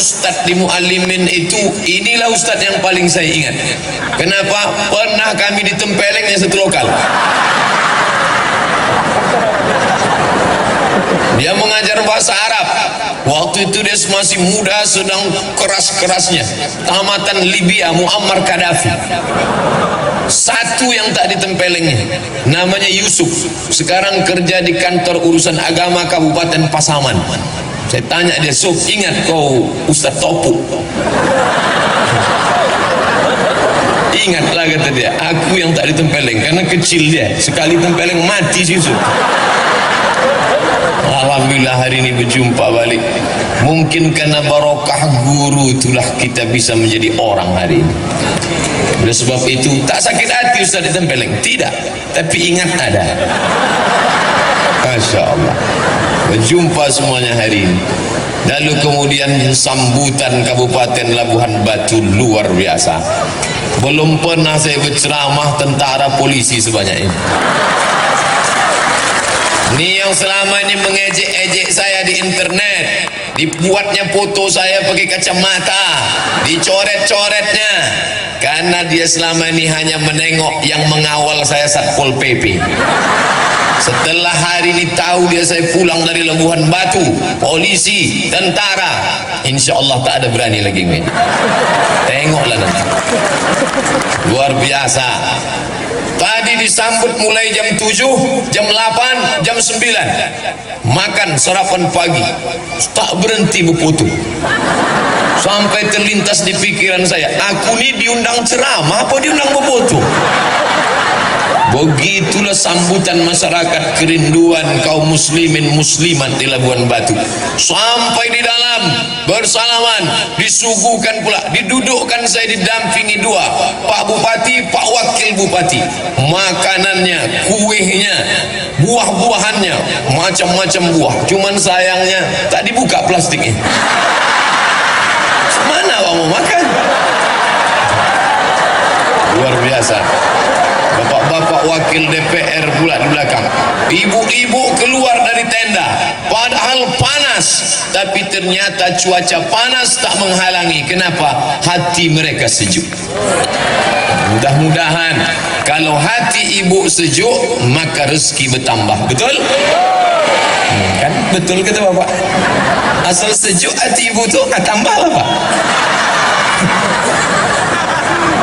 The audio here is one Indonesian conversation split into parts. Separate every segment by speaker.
Speaker 1: ustadz di Muallimin itu, inilah ustadz yang paling saya ingat. Kenapa? Pernah kami ditempeleng yang satu lokal. Dia mengajar bahasa Arab. Waktu itu dia masih muda, sedang keras-kerasnya. Tamatan Libya, Muammar Gaddafi. Satu yang tak ditempelengnya, namanya Yusuf. Sekarang kerja di kantor urusan agama Kabupaten Pasaman. Saya tanya dia, Sof, ingat kau Ustaz Topu? Ingatlah, kata dia. Aku yang tak ditempeleng, karena kecil dia. Sekali tempeleng mati si Yusuf. Alhamdulillah hari ini berjumpa balik. Mungkin karena barokah guru itulah kita bisa menjadi orang hari ini. Oleh sebab itu tak sakit hati Ustaz ditempeleng, tidak, tapi ingat ada. Masya Allah. Berjumpa semuanya hari ini. Lalu kemudian sambutan Kabupaten Labuhan Batu luar biasa. Belum pernah saya berceramah tentara polisi sebanyak ini. Ini yang selama ini mengejek-ejek saya di internet, dibuatnya foto saya pakai kacamata, dicoret-coretnya, karena dia selama ini hanya menengok yang mengawal saya Satpol PP. Setelah hari ini tahu dia saya pulang dari Labuhan Batu, polisi, tentara, insya Allah tak ada berani lagi main. Tengoklah nanti. Luar biasa. Tadi disambut mulai jam 7, jam 8, jam 9. Makan sarapan pagi. Tak berhenti berfoto. Sampai terlintas di pikiran saya, aku ni diundang ceramah apa diundang berfoto? Begitulah sambutan masyarakat, kerinduan kaum muslimin muslimat di Labuhan Batu. Sampai di dalam bersalaman, disuguhkan pula, didudukkan saya didampingi dua, Pak Bupati, Pak Wakil Bupati. Makanannya, kuehnya, buah-buahannya, macam-macam buah. Cuman sayangnya tak dibuka plastiknya. Mana awak mau makan? Luar biasa. Bapak-bapak wakil DPR pula di belakang. Ibu-ibu keluar dari tenda, padahal panas, tapi ternyata cuaca panas tak menghalangi. Kenapa? Hati mereka sejuk. Mudah-mudahan kalau hati ibu sejuk, maka rezeki bertambah. Betul? Kan? Betul kata bapak. Asal sejuk hati ibu tu, tambahlah pak.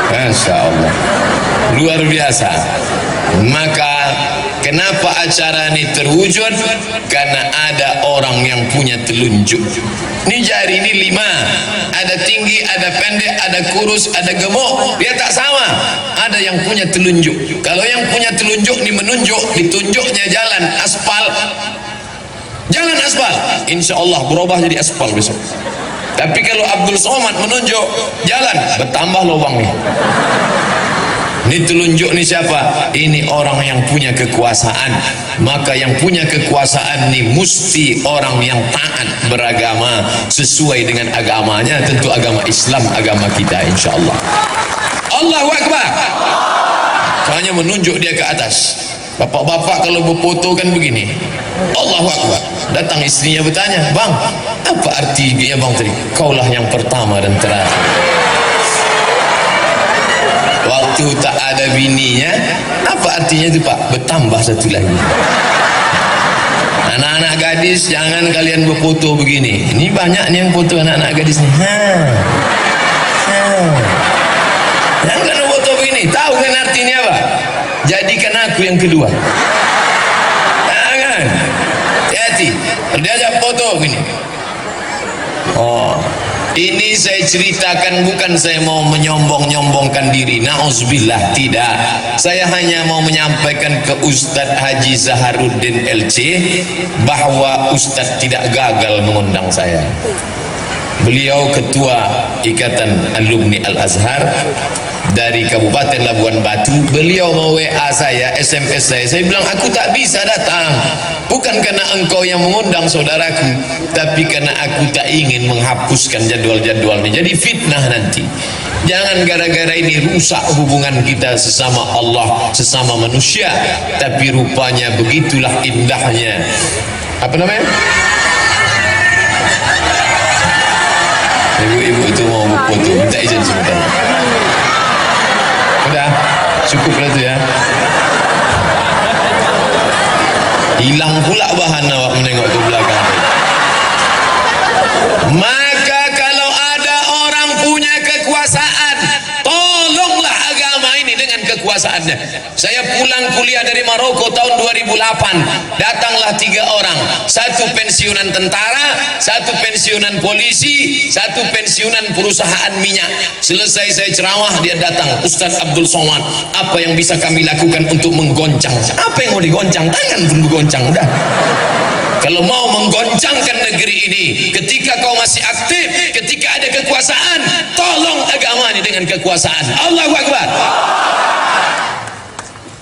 Speaker 1: Masya Allah, luar biasa. Maka kenapa acara ini terwujud? Karena ada orang yang punya telunjuk. Ini jari ini 5, ada tinggi, ada pendek, ada kurus, ada gemuk. Dia tak sama. Ada yang punya telunjuk. Kalau yang punya telunjuk ini menunjuk, ditunjuknya jalan aspal, jalan aspal, insya Allah berubah jadi aspal besok. Tapi kalau Abdul Somad menunjuk jalan, bertambah lubangnya. Ini telunjuk ni siapa? Ini orang yang punya kekuasaan. Maka yang punya kekuasaan ni mesti orang yang taat beragama sesuai dengan agamanya. Tentu agama Islam, agama kita insya Allah. Allahu Akbar. Hanya menunjuk dia ke atas. Bapak-bapak kalau berfoto kan begini, Allahu Akbar. Datang istrinya bertanya, bang, apa artinya bang tadi? Kaulah yang pertama dan terakhir. Waktu tak ada bininya, apa artinya itu pak? Bertambah satu lagi. Anak-anak gadis, jangan kalian berfoto begini. Ini banyak nih yang foto anak-anak gadis nih. Jangan kalian foto begini. Tahu kan artinya apa? Jadikan aku yang kedua. Jangan. Hati-hati. Diajak foto begini. Oh, ini saya ceritakan bukan saya mau menyombong-nyombongkan diri. Na'udzubillah, tidak. Saya hanya mau menyampaikan ke Ustadz Haji Zaharuddin LC bahwa Ustadz tidak gagal mengundang saya. Beliau ketua Ikatan Alumni Al-Azhar dari Kabupaten Labuhan Batu. Beliau mau WA saya, SMS saya bilang aku tak bisa datang, bukan karena engkau yang mengundang saudaraku, tapi karena aku tak ingin menghapuskan jadwal-jadwalnya, jadi fitnah nanti. Jangan gara-gara ini rusak hubungan kita sesama Allah, sesama manusia. Tapi rupanya begitulah indahnya, apa namanya, ibu-ibu itu mau foto, minta izin sebentar. Udah, cukup lah itu ya. Hilang pula bahan awak menengok ke belakang. Maka kalau ada orang punya kekuasaan, tolonglah agama ini dengan kekuasaannya. Saya pulang kuliah dari Maroko tahun 2008, datanglah 3 orang, 1 pensiunan tentara, 1 pensiunan polisi, 1 pensiunan perusahaan minyak. Selesai saya ceramah, dia datang, Ustaz Abdul Somad, apa yang bisa kami lakukan untuk menggoncang? Apa yang mau digoncang? Tangan pun digoncang, udah. Kalau mau menggoncangkan negeri ini, ketika kau masih aktif, ketika ada kekuasaan, tolong agama ini dengan kekuasaan. Allahu Akbar.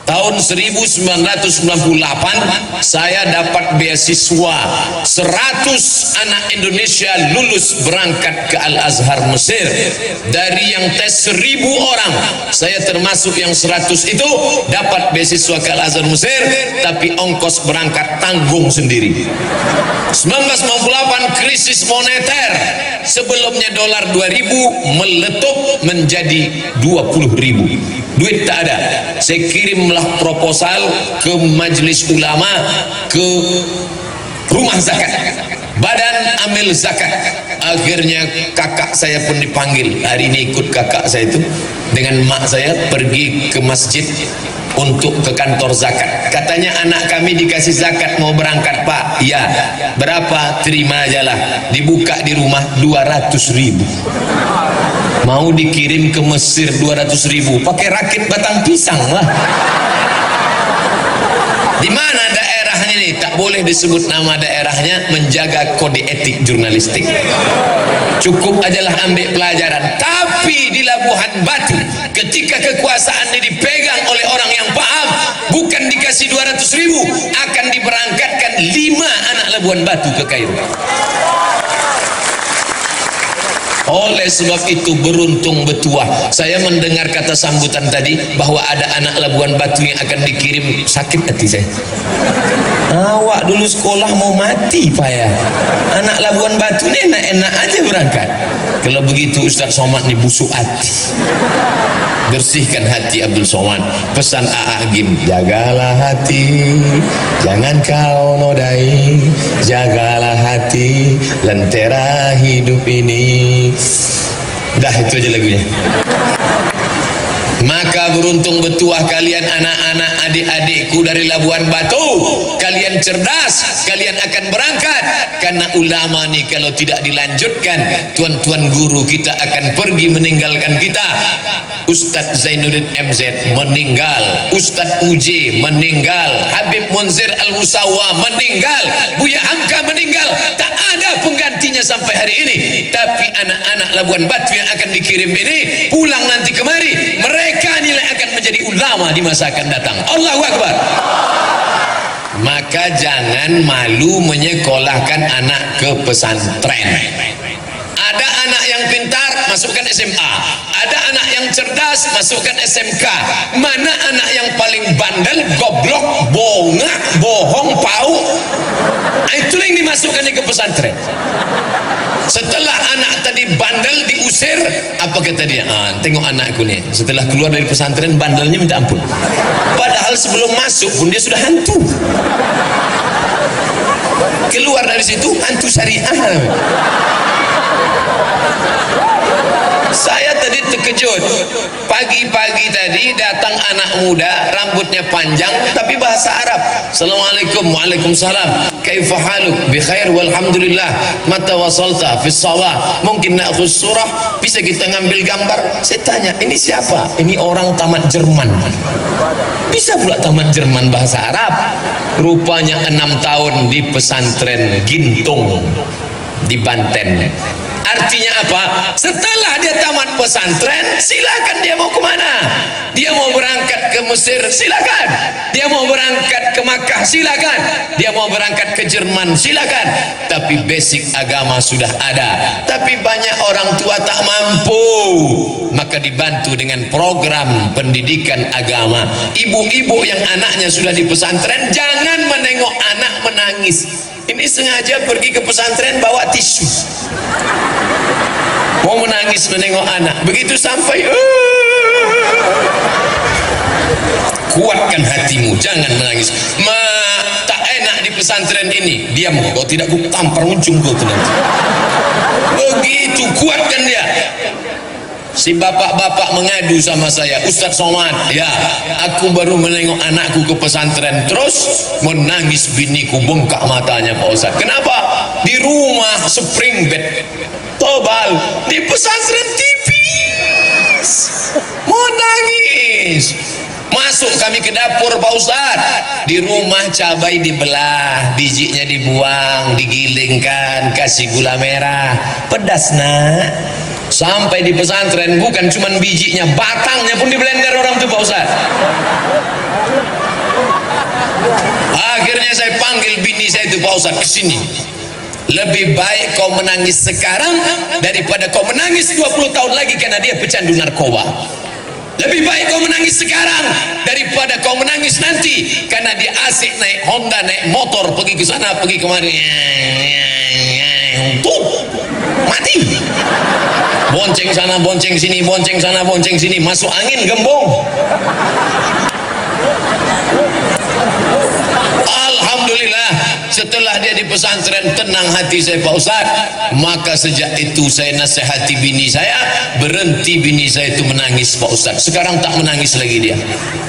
Speaker 1: Tahun 1998 saya dapat beasiswa 100 anak Indonesia lulus berangkat ke Al-Azhar Mesir. Dari yang tes 1000 orang, saya termasuk yang 100 itu dapat beasiswa ke Al-Azhar Mesir, tapi ongkos berangkat tanggung sendiri. 1998 krisis moneter, sebelumnya dolar 2000 meletup menjadi 20.000, duit tak ada. Saya kirimlah proposal ke majelis ulama, ke rumah zakat, badan amil zakat. Akhirnya kakak saya pun dipanggil. Hari ini ikut kakak saya itu dengan mak saya pergi ke masjid untuk ke kantor zakat. Katanya anak kami dikasih zakat mau berangkat, Pak. Iya. Berapa? Terima aja lah. Dibuka di rumah 200.000. Mau dikirim ke Mesir 200.000, pakai rakit batang pisang lah. Di mana daerahnya ini? Tak boleh disebut nama daerahnya, menjaga kode etik jurnalistik. Cukup ajalah ambil pelajaran. Tapi di Labuhan Batu, ketika kekuasaan ini dipegang oleh orang yang paham, bukan dikasih 200.000, akan diberangkatkan 5 anak Labuhan Batu ke Kairo. Oleh sebab itu beruntung betuah. Saya mendengar kata sambutan tadi bahwa ada anak Labuan Batu yang akan dikirim, sakit hati saya. Awak dulu sekolah mau mati Pak ya. Anak Labuan Batu ini enak-enak aja berangkat. Kalau begitu Ustaz Somad nih busuk hati. Bersihkan hati Abdul Somad. Pesan Agim, jagalah hati, jangan kau nodai, jagalah hati, lentera hidup ini. Dah itu aja lagunya. Maka beruntung betuah kalian anak-anak adik-adikku dari Labuan Batu. Kalian cerdas, kalian akan berangkat. Karena ulama nih kalau tidak dilanjutkan, tuan-tuan guru kita akan pergi meninggalkan kita. Ustadz Zainuddin MZ meninggal, Ustadz UJ meninggal, Habib Munzir Al-Musawa meninggal, Buya Hamka meninggal. Tak ada penggantinya sampai hari ini. Tapi anak-anak Labuan Batu yang akan dikirim ini pulang nanti kemari, mereka nilai akan menjadi ulama di masa akan datang. Allahu Akbar. Maka jangan malu menyekolahkan anak ke pesantren. Ada anak yang pintar, masukkan SMA. Ada anak yang cerdas, masukkan SMK. Mana anak yang paling bandel, goblok, bongak, bohong, pau? Itulah yang dimasukkan ke pesantren. Setelah anak tadi bandel diusir, apa kata dia? Tengok anakku nih, setelah keluar dari pesantren bandelnya minta ampun. Padahal sebelum masuk pun dia sudah hantu. Keluar dari situ hantu syariah. Saya tadi terkejut. Pagi-pagi tadi datang anak muda, rambutnya panjang tapi bahasa Arab. Assalamualaikum, waalaikumsalam. Kaifa haluk? Bi khair walhamdulillah. Mata wasalta fi shalah. Mungkin na'khudh surah, bisa kita ngambil gambar. Saya tanya, ini siapa? Ini orang tamat Jerman. Bisa pula tamat Jerman bahasa Arab. Rupanya 6 tahun di pesantren Gintung di Banten. Artinya apa? Setelah dia tamat pesantren, silakan dia mau kemana. Dia mau berangkat ke Mesir, silakan. Dia mau berangkat ke Makkah, silakan. Dia mau berangkat ke Jerman, silakan. Tapi basic agama sudah ada. Tapi banyak orang tua tak mampu, maka dibantu dengan program pendidikan agama. Ibu-ibu yang anaknya sudah di pesantren, jangan menengok anak menangis. Ini sengaja pergi ke pesantren bawa tisu. mau menangis menengok anak. Begitu sampai kuatkan hatimu, jangan menangis. Tak enak di pesantren ini, diam kau, tidak ku tampar ujung kau tu nanti. Begitu kuatkan dia. Si bapak-bapak mengadu sama saya, Ustaz Somad, ya aku baru menengok anakku ke pesantren, terus menangis, biniku bengkak matanya Pak Ustaz. Kenapa? Di rumah spring bed tobal, di pesantren tipis, mau nangis. Masuk kami ke dapur Pak Ustaz, di rumah cabai dibelah, bijinya dibuang, digilingkan, kasih gula merah, pedas nak. Sampai di pesantren bukan cuman bijinya, batangnya pun di blender orang tuh Pak Ustaz. Akhirnya saya panggil bini saya itu, Pak Ustaz kesini. Lebih baik kau menangis sekarang daripada kau menangis 20 tahun lagi karena dia pecandu narkoba. Lebih baik kau menangis sekarang daripada kau menangis nanti karena dia asik naik Honda, naik motor, pergi ke sana, pergi kemari. Tuh, mati. Bonceng sana, bonceng sini, bonceng sana, bonceng sini, masuk angin gembong. Alhamdulillah, setelah dia di pesantren tenang hati saya Pak Ustaz. Maka sejak itu saya nasihati bini saya, berhenti bini saya itu menangis Pak Ustaz. Sekarang tak menangis lagi dia.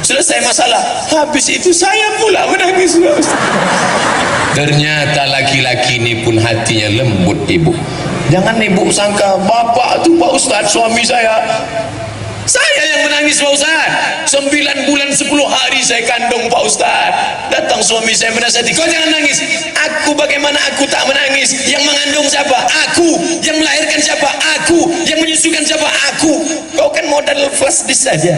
Speaker 1: Selesai masalah, habis itu saya pula menangis Pak Ustaz. Ternyata laki-laki ini pun hatinya lembut ibu. Jangan ibu sangka bapak tu Pak Ustaz suami saya yang menangis Pak Ustaz. 9 bulan 10 hari saya kandung Pak Ustaz. Datang suami saya menasihati, kau jangan nangis. Aku, bagaimana aku tak menangis? Yang mengandung siapa? Aku. Yang melahirkan siapa? Aku. Yang menyusukan siapa? Aku. Kau kan modal first dish saja.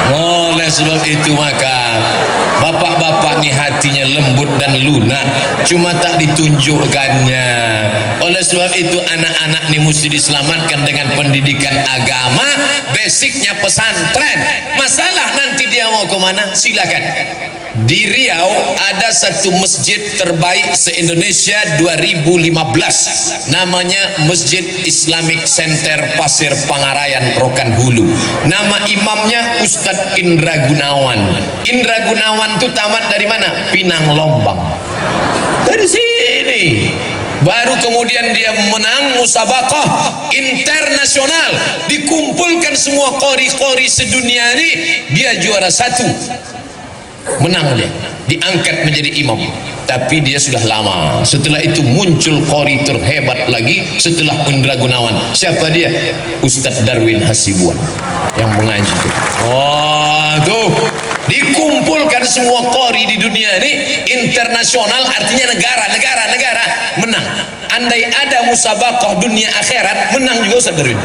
Speaker 1: Oleh sebab itu maka bapak-bapak ni hatinya lembut dan lunak, cuma tak ditunjukkannya. Oleh sebab itu anak-anak ni mesti diselamatkan dengan pendidikan agama, basicnya pesantren. Masalah nanti dia mau ke mana, silakan. Di Riau ada satu masjid terbaik se-Indonesia 2015, namanya Masjid Islamic Center Pasir Pangarayan Rokan Hulu. Nama imamnya Ustadz Indra Gunawan. Indra Gunawan itu tamat dari mana? Pinang Lombang. Dari sini. Baru kemudian dia menang musabaqah internasional, dikumpulkan semua qori-qori sedunia ini, dia juara 1. Menang dia, diangkat menjadi imam. Tapi dia sudah lama. Setelah itu muncul qori terhebat lagi setelah Indra Gunawan. Siapa dia? Ustadz Darwin Hasibuan yang mengaji itu. Oh tuh, dikumpulkan semua qori di dunia ini internasional, artinya negara menang. Andai ada musabaqah dunia akhirat, menang juga Ustadz Darwin.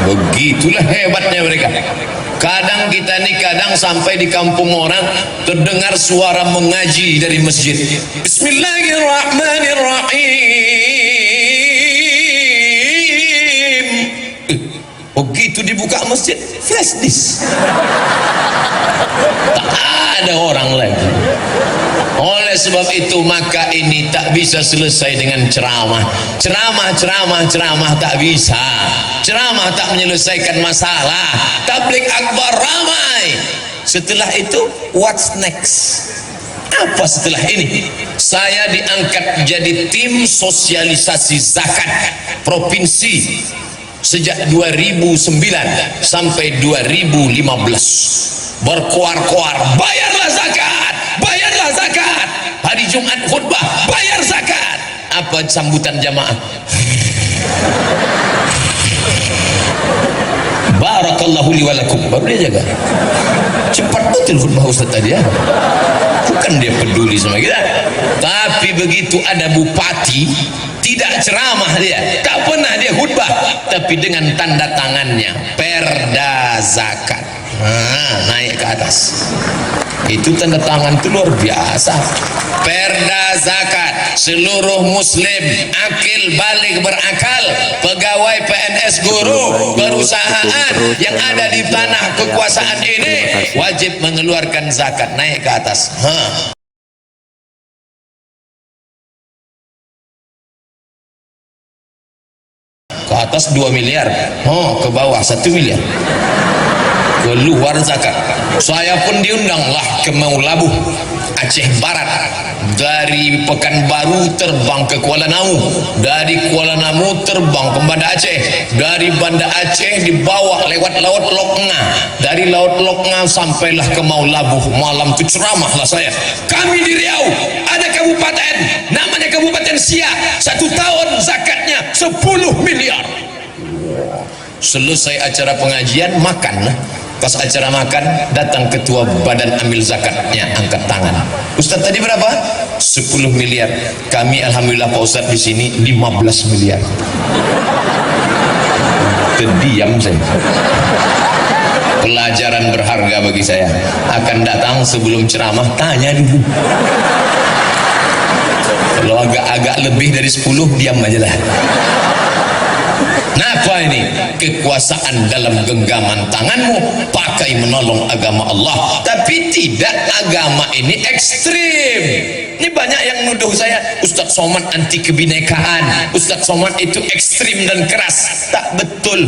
Speaker 1: Begitulah hebatnya mereka. Kadang kita nih, kadang sampai di kampung orang terdengar suara mengaji dari masjid. Bismillahirrahmanirrahim. Begitu dibuka masjid, flash disk. Tak ada orang lagi. Oleh sebab itu maka ini tak bisa selesai dengan ceramah. Ceramah tak bisa. Ceramah tak menyelesaikan masalah. Tabligh akbar ramai. Setelah itu what's next? Apa setelah ini? Saya diangkat jadi tim sosialisasi zakat provinsi sejak 2009 sampai 2015. Berkoar-koar, bayarlah zakat, bayarlah zakat. Hari Jumat khutbah, bayar zakat. Apa sambutan jamaah? Barakallahu li walakum. Baru dia jaga. Cepat betul khutbah Ustaz tadi ya. Bukan dia peduli sama kita. Tapi begitu ada bupati, tidak ceramah dia, tak pernah dia khutbah, tapi dengan tanda tangannya perda zakat. Naik ke atas. Itu tanda tangan itu luar biasa. Perda zakat, seluruh muslim akil balik berakal, pegawai PNS, guru, perusahaan yang ada di tanah kekuasaan ini wajib mengeluarkan zakat. Naik ke atas. atas 2 miliar, oh ke bawah 1 miliar, keluar zakat. Saya pun diundanglah ke Maulabu, Aceh Barat. Dari Pekanbaru terbang ke Kuala Namu, dari Kuala Namu terbang ke Banda Aceh, dari Banda Aceh dibawa lewat Laut Loknga, dari Laut Loknga sampailah ke Maulabu. Malam itu ceramahlah saya. Kami di Riau ada kabupaten namanya Kabupaten Siak, 1 tahun zakatnya 10 miliar. Selesai acara pengajian makan. Pas acara makan datang ketua badan amil zakatnya, angkat tangan. Ustaz tadi berapa? 10 miliar. Kami alhamdulillah Pak Ustaz di sini 15 miliar. Terdiam saya. Pelajaran berharga bagi saya. Akan datang sebelum ceramah tanya dulu. Kalau agak lebih dari 10 diam aja lah. Napa ini? Kekuasaan dalam genggaman tanganmu, pakai menolong agama Allah. Tapi tidak, agama ini ekstrim. Ini banyak yang nuduh saya, Ustaz Somad anti kebinekaan, Ustaz Somad itu ekstrim dan keras. Tak betul.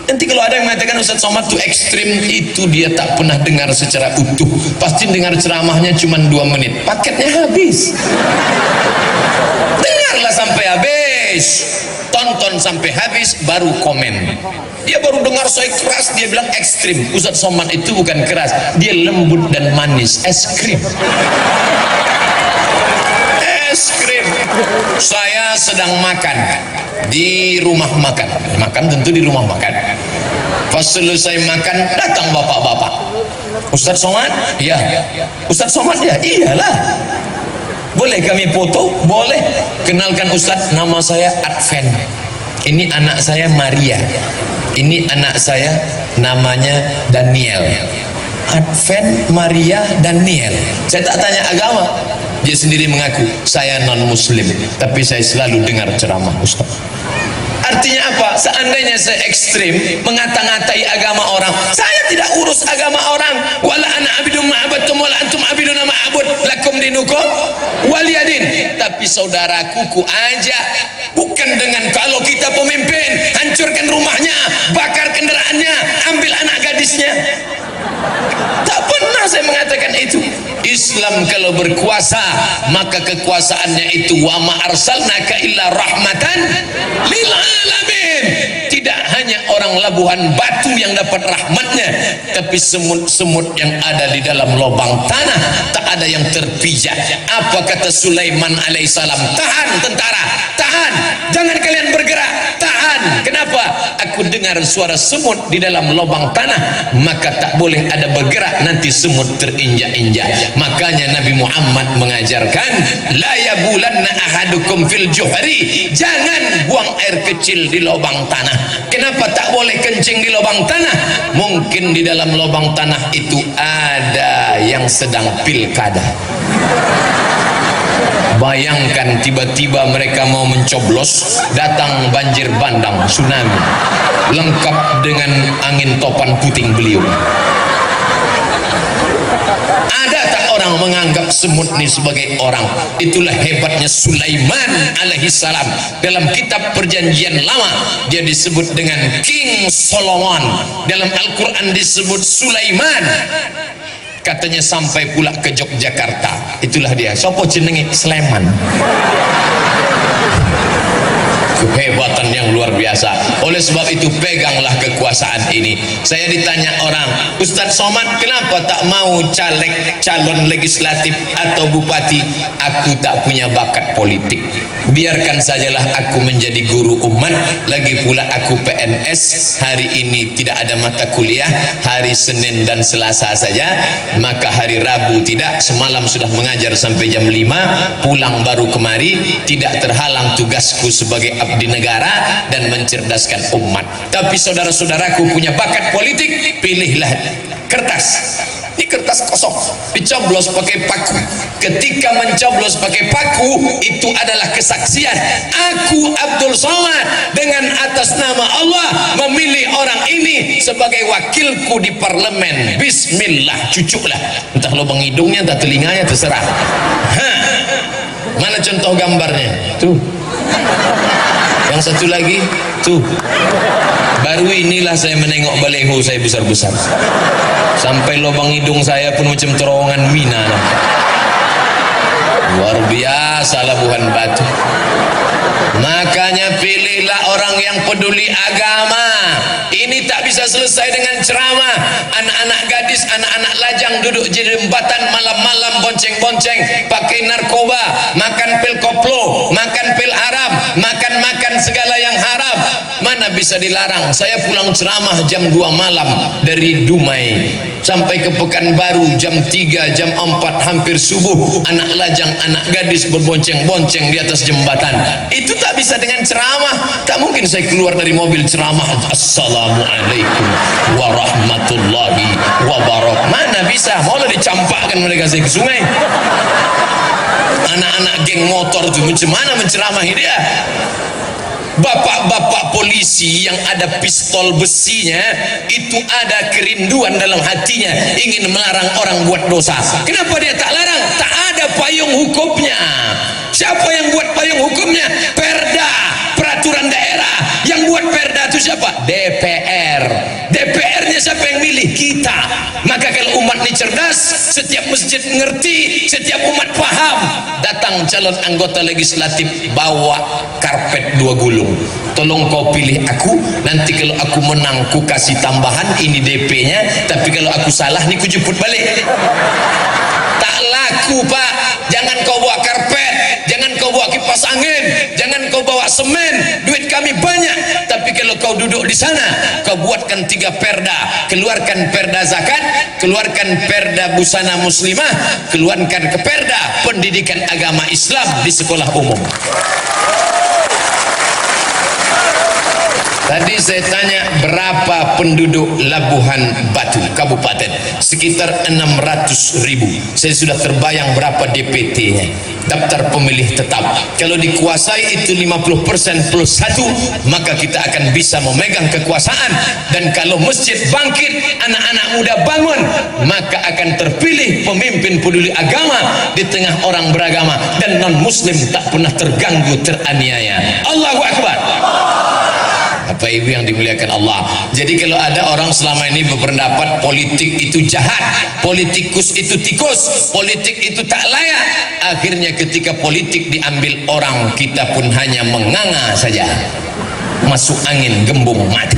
Speaker 1: Nanti kalau ada yang mengatakan Ustaz Somad itu ekstrim, itu dia tak pernah dengar secara utuh. Pasti dengar ceramahnya cuma 2 menit, paketnya habis. Dengarlah sampai habis, tonton sampai habis, baru komen. Dia baru dengar saya keras, dia bilang ekstrim. Ustaz Somad itu bukan keras, dia lembut dan manis, es krim. Es krim. Saya sedang makan di rumah makan, tentu di rumah makan. Pas selesai makan datang bapak-bapak. Ustaz Somad? Ya. Ustaz Somad? Ya, iyalah. Boleh kami foto? Boleh. Kenalkan Ustaz, nama saya Adven. Ini anak saya Maria. Ini anak saya namanya Daniel. Adven, Maria, Daniel. Saya tak tanya agama. Dia sendiri mengaku, saya non muslim, tapi saya selalu dengar ceramah Ustaz. Artinya apa? Seandainya saya ekstrim mengata-ngatai agama orang, saya tidak urus agama orang. Wala ana abidun ma'abadtum wala antum abidun ma'abud lakum dinukum waliyadin. Tapi saudaraku ku ajak, bukan dengan kalau kita pemimpin hancurkan rumahnya, bakar kendaraannya, ambil anak gadisnya. Tak pernah saya mengatakan itu. Islam kalau berkuasa, maka kekuasaannya itu wa ma arsalnaka illa rahmatan lil alamin. Tidak hanya orang Labuhan Batu yang dapat rahmatnya, tapi semut-semut yang ada di dalam lubang tanah tak ada yang terpijak. Apa kata Sulaiman alaihissalam? Tahan tentara, tahan, jangan kalian bergerak, tahan. Kenapa? Aku dengar suara semut di dalam lubang tanah, maka tak boleh ada bergerak, nanti semut terinjak-injak. Makanya Nabi Muhammad mengajarkan, la yabulanna ahadukum fil juhri, jangan buang air kecil di lubang tanah. Kenapa tak boleh kencing di lubang tanah? Mungkin di dalam lubang tanah itu ada yang sedang pilkada. Bayangkan tiba-tiba mereka mau mencoblos, datang banjir bandang, tsunami, lengkap dengan angin topan puting beliung. Ada tak orang menganggap semut ini sebagai orang? Itulah hebatnya Sulaiman alaihissalam. Dalam kitab perjanjian lama dia disebut dengan King Solomon, dalam Al-Quran disebut Sulaiman. Katanya sampai pula ke Yogyakarta. Itulah dia. Sopo jenenge? Sleman. Kehebatan yang luar biasa. Oleh sebab itu peganglah kekuasaan ini. Saya ditanya orang, Ustaz Somad kenapa tak mau calon legislatif atau bupati? Aku tak punya bakat politik. Biarkan sajalah aku menjadi guru umat. Lagi pula aku PNS. Hari ini tidak ada mata kuliah, hari Senin dan Selasa saja, maka hari Rabu tidak. Semalam sudah mengajar sampai jam 5, pulang baru kemari. Tidak terhalang tugasku sebagai abdi negara dan mencerdaskan umat. Tapi saudara-saudaraku punya bakat politik, pilihlah kertas. Ini kertas kosong, dicoblos pakai paku. Ketika mencoblos pakai paku, itu adalah kesaksian aku Abdul Somad dengan atas nama Allah memilih orang ini sebagai wakilku di parlemen. Bismillah, cucuklah, entah lubang hidungnya, entah telinganya, terserah. Mana contoh gambarnya? Tuh. Yang satu lagi Tuh, baru inilah saya menengok baleho saya besar-besar, sampai lubang hidung saya pun macam terowongan mina. Luar biasa Labuhan Batu. Makanya pilihlah orang yang peduli agama. Ini tak bisa selesai dengan ceramah. Anak-anak gadis, anak-anak lajang duduk di jembatan malam-malam bonceng-bonceng, pakai narkoba, makan pil koplo, makan pil Arab, makan segala yang haram. Mana bisa dilarang? Saya pulang ceramah jam 2 malam dari Dumai sampai ke Pekanbaru jam 3, jam 4 hampir subuh. Anak lajang, anak gadis berbonceng-bonceng di atas jembatan. Itu tak bisa dengan ceramah. Tak mungkin saya keluar dari mobil ceramah, Assalamualaikum warahmatullahi wabarakatuh. Mana bisa? Maulah dicampakkan mereka saya ke sungai. Anak-anak geng motor itu macam mana menceramahi dia? Bapak-bapak polisi yang ada pistol besinya itu ada kerinduan dalam hatinya, ingin melarang orang buat dosa. Kenapa dia tak larang? Tak ada payung hukumnya. Siapa yang buat payung hukumnya? Perda, peraturan daerah. Yang buat perda itu siapa? DPR. DPR-nya siapa yang milih? Kita. Maka kalau umat ini cerdas, setiap masjid mengerti, setiap umat paham. Datang calon anggota legislatif, bawa karpet 2 gulung. Tolong kau pilih aku, nanti kalau aku menang ku kasih tambahan, ini DP-nya, tapi kalau aku salah nih ku jemput balik. Tak laku Pak. Jangan kau bawa karpet, jangan kau bawa kipas angin, jangan kau bawa semen, duit kami banyak. Tapi kalau kau duduk di sana, kau buatkan 3 perda, keluarkan perda zakat, keluarkan perda busana muslimah, keluarkan ke perda pendidikan agama Islam di sekolah umum. Tadi saya tanya berapa penduduk Labuhan Batu Kabupaten, sekitar 600.000. Saya sudah terbayang berapa DPT-nya, daftar pemilih tetap. Kalau dikuasai itu 50% plus 1, maka kita akan bisa memegang kekuasaan. Dan kalau masjid bangkit, anak-anak muda bangun, maka akan terpilih pemimpin peduli agama di tengah orang beragama, dan non muslim tak pernah terganggu, teraniaya. Allahu Akbar. Bapak Ibu yang dimuliakan Allah. Jadi kalau ada orang selama ini berpendapat politik itu jahat, politikus itu tikus, politik itu tak layak, akhirnya ketika politik diambil orang, kita pun hanya menganga saja, masuk angin gembung mati.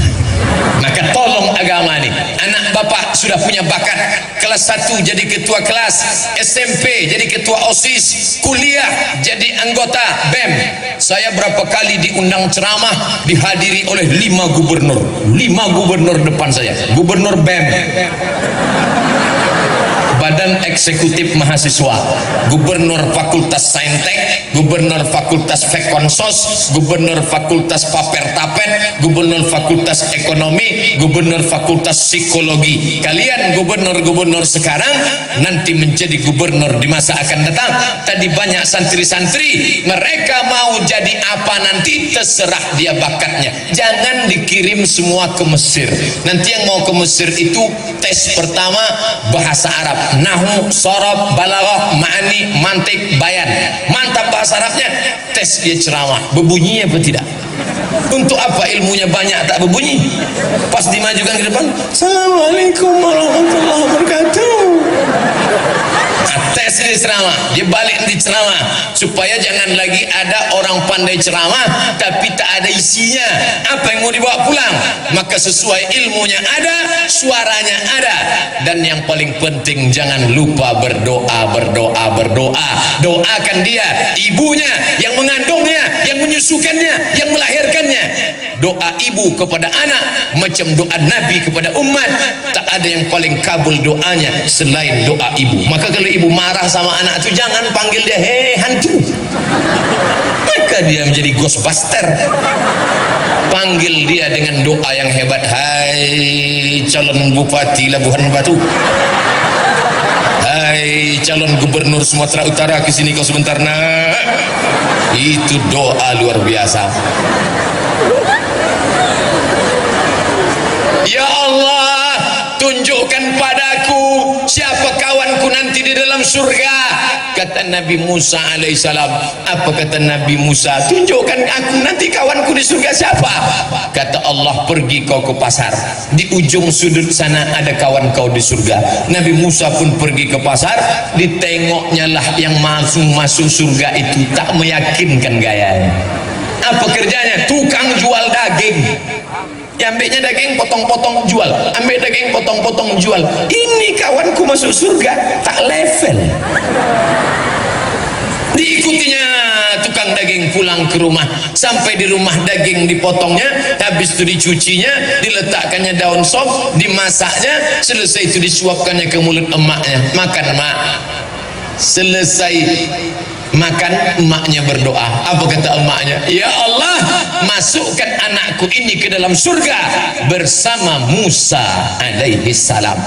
Speaker 1: Maka tolong agama ini. Anak bapak sudah punya bakat, kelas 1 jadi ketua kelas, SMP jadi ketua OSIS, kuliah jadi anggota BEM. Saya berapa kali diundang ceramah, dihadiri oleh 5 gubernur. 5 gubernur depan saya, gubernur BEM, Badan Eksekutif Mahasiswa, Gubernur Fakultas Saintek, Gubernur Fakultas Fekonsos, Gubernur Fakultas Paper-Tapet, Gubernur Fakultas Ekonomi, Gubernur Fakultas Psikologi. Kalian gubernur-gubernur sekarang nanti menjadi gubernur di masa akan datang. Tadi banyak santri-santri, mereka mau jadi apa nanti terserah dia bakatnya. Jangan dikirim semua ke Mesir. Nanti yang mau ke Mesir itu tes pertama bahasa Arab, nahu, sorob, balaghah, ma'ani, mantik, bayan. Mantap bahasa Arabnya, tes dia ceramah, berbunyi apa tidak? Untuk apa ilmunya banyak tak berbunyi? Pas dimajukan ke depan, Assalamualaikum warahmatullahi wabarakatuh. Tes di ceramah, dia balik di ceramah, supaya jangan lagi ada orang pandai ceramah tapi tak ada isinya. Apa yang mau dibawa pulang? Maka sesuai ilmunya ada, suaranya ada. Dan yang paling penting, jangan lupa berdoa, berdoa, berdoa. Doakan dia, ibunya, yang mengandungnya, yang menyusukannya, yang melahirkannya. Doa ibu kepada anak macam doa Nabi kepada umat. Tak ada yang paling kabul doanya selain doa ibu. Maka kalau ibu marah sama anak itu, jangan panggil dia hei hantu, maka dia menjadi ghostbuster. Panggil dia dengan doa yang hebat, hai calon bupati Labuhan Batu, hai calon gubernur Sumatera Utara, kesini kau sebentar nak. Itu doa luar biasa. Ya Allah, tunjukkan padaku siapa kawanku nanti di dalam surga. Kata Nabi Musa alaihissalam. Apa kata Nabi Musa? Tunjukkan aku nanti kawanku di surga siapa? pergi kau ke pasar, di ujung sudut sana ada kawan kau di surga. Nabi Musa pun pergi ke pasar, ditengoknya lah yang masuk surga itu tak meyakinkan gayanya. Apa kerjanya? Tukang jual daging. Ambilnya daging potong-potong jual, ambil daging potong-potong jual. Ini kawanku masuk surga, tak level. Diikutinya tukang daging pulang ke rumah, sampai di rumah daging dipotongnya, habis itu dicucinya, diletakkannya daun sop, dimasaknya, selesai itu disuapkannya ke mulut emaknya. Makan mak. Selesai makan, emaknya berdoa. Apa kata emaknya? Ya Allah, masukkan anakku ini ke dalam surga bersama Musa alaihi salam.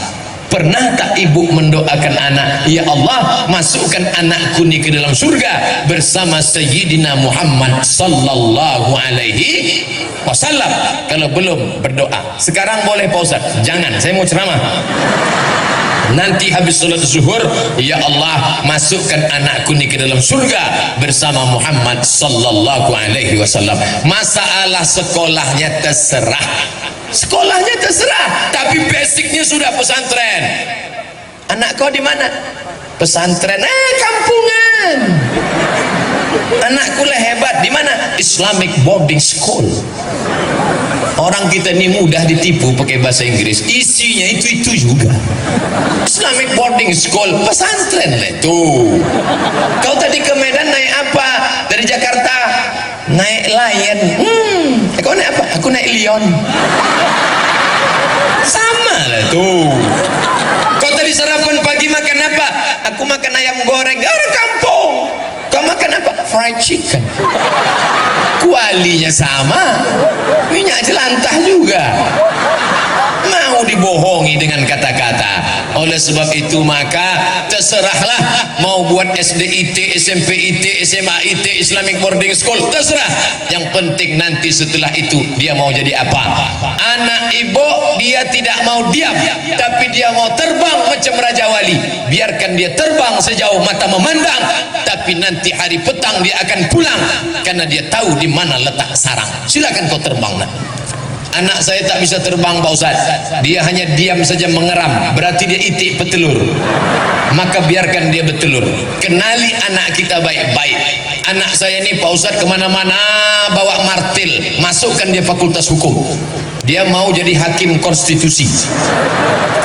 Speaker 1: Pernah tak ibu mendoakan anak, ya Allah, masukkan anakku ini ke dalam surga bersama Sayyidina Muhammad sallallahu alaihi wasallam? Kalau belum, berdoa. Sekarang boleh Pak Ustaz? Jangan, saya mau ceramah. Nanti habis salat zuhur, ya Allah, masukkan anakku ini ke dalam surga bersama Muhammad sallallahu alaihi wasallam. Masalah sekolahnya terserah. Sekolahnya terserah, tapi basicnya sudah pesantren. Anak kau di mana? Pesantren. Kampungan. Anakku lah hebat. Di mana? Islamic boarding school. Orang kita ini mudah ditipu pakai bahasa Inggris, isinya itu juga. Islamic boarding school, pesantren lah itu. Kau tadi ke Medan naik apa? Dari Jakarta naik Lion. Kau naik apa? Aku naik Lion. Sama lah tuh. Kau tadi sarapan pagi makan apa? Aku makan ayam goreng. Orang kampung. Kau makan apa? Fried chicken. Kualinya sama, minyak jelantah juga. Mau dibohongi dengan kata-kata. Oleh sebab itu maka terserahlah, mau buat SDIT, SMPIT, SMAIT, Islamic Boarding School, terserah. Yang penting nanti setelah itu dia mau jadi apa. Anak ibu dia tidak mau diam, tapi dia mau terbang macam Raja Wali. Biarkan dia terbang sejauh mata memandang, tapi nanti hari petang dia akan pulang, karena dia tahu di mana letak sarang. Silakan kau terbang nak. Anak saya tak bisa terbang Pak Ustaz, dia hanya diam saja mengeram, berarti dia itik petelur. Maka biarkan dia bertelur. Kenali anak kita baik-baik. Anak saya ini Pak Ustaz kemana-mana bawa martil, masukkan dia fakultas hukum. Dia mau jadi hakim konstitusi.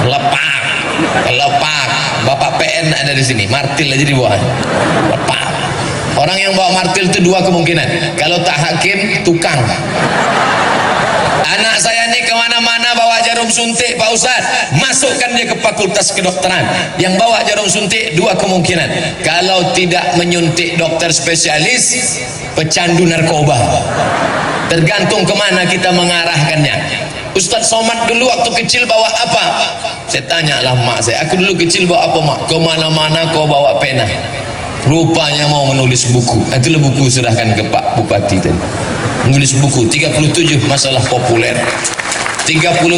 Speaker 1: Lepak, lepak. Bapak PN ada di sini, martil aja dibawa. Lepak. Orang yang bawa martil itu dua kemungkinan. Kalau tak hakim, tukang. Anak saya ini kemana-mana bawa jarum suntik Pak Ustaz, masukkan dia ke fakultas kedokteran. Yang bawa jarum suntik dua kemungkinan. Kalau tidak menyuntik dokter spesialis, pecandu narkoba. Tergantung kemana kita mengarahkannya. Ustaz Somad dulu waktu kecil bawa apa? Saya tanyalah mak saya, aku dulu kecil bawa apa mak? Kemana-mana kau bawa pena. Rupanya mau menulis buku. Itulah buku, serahkan ke Pak Bupati tadi. Menulis buku 37 masalah populer, 33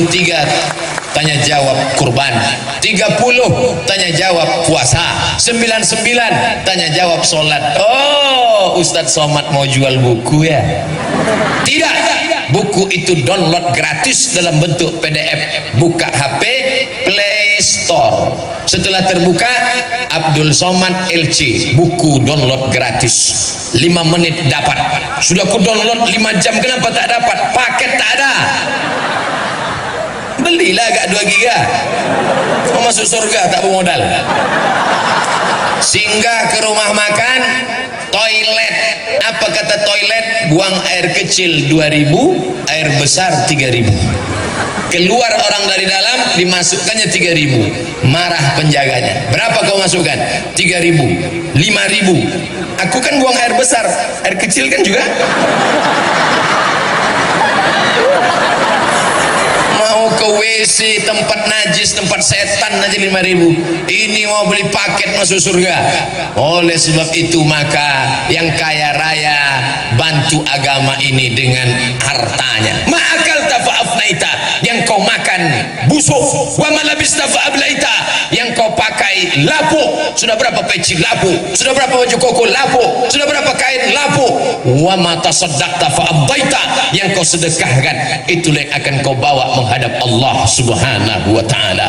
Speaker 1: tanya jawab kurban, 30 tanya jawab puasa, 99 tanya jawab sholat. Oh, Ustadz Somad mau jual buku ya? Tidak, buku itu download gratis dalam bentuk PDF. Buka HP, Play Store. Setelah terbuka, Abdul Somad LC, buku download gratis. 5 menit dapat. Sudah ku download 5 jam, kenapa tak dapat? Paket tak ada. Belilah agak 2 giga. Mau masuk surga tak bermodal. Singgah ke rumah makan, toilet. Apa kata toilet? Buang air kecil 2000, air besar 3000. Keluar orang dari dalam, dimasukkannya 3000. Marah penjaganya. Berapa kau masukkan? 3000, 5000. Aku kan buang air besar, air kecil kan juga. Mau ke WC, tempat najis, tempat setan aja 5000. Ini mau beli paket masuk surga. Oleh sebab itu maka yang kaya raya bantu agama ini dengan hartanya. Ma'akal tafa'afnaita, yang kau makan busuk. Wa malabista fa'ablaita, yang kau pakai tai lapo, sudah berapa peci lapo, sudah berapa baju koko lapo, sudah berapa kain lapo. Wa ma tasaddaqta fa abdaita, yang kau sedekahkan itulah yang akan kau bawa menghadap Allah Subhanahu wa taala.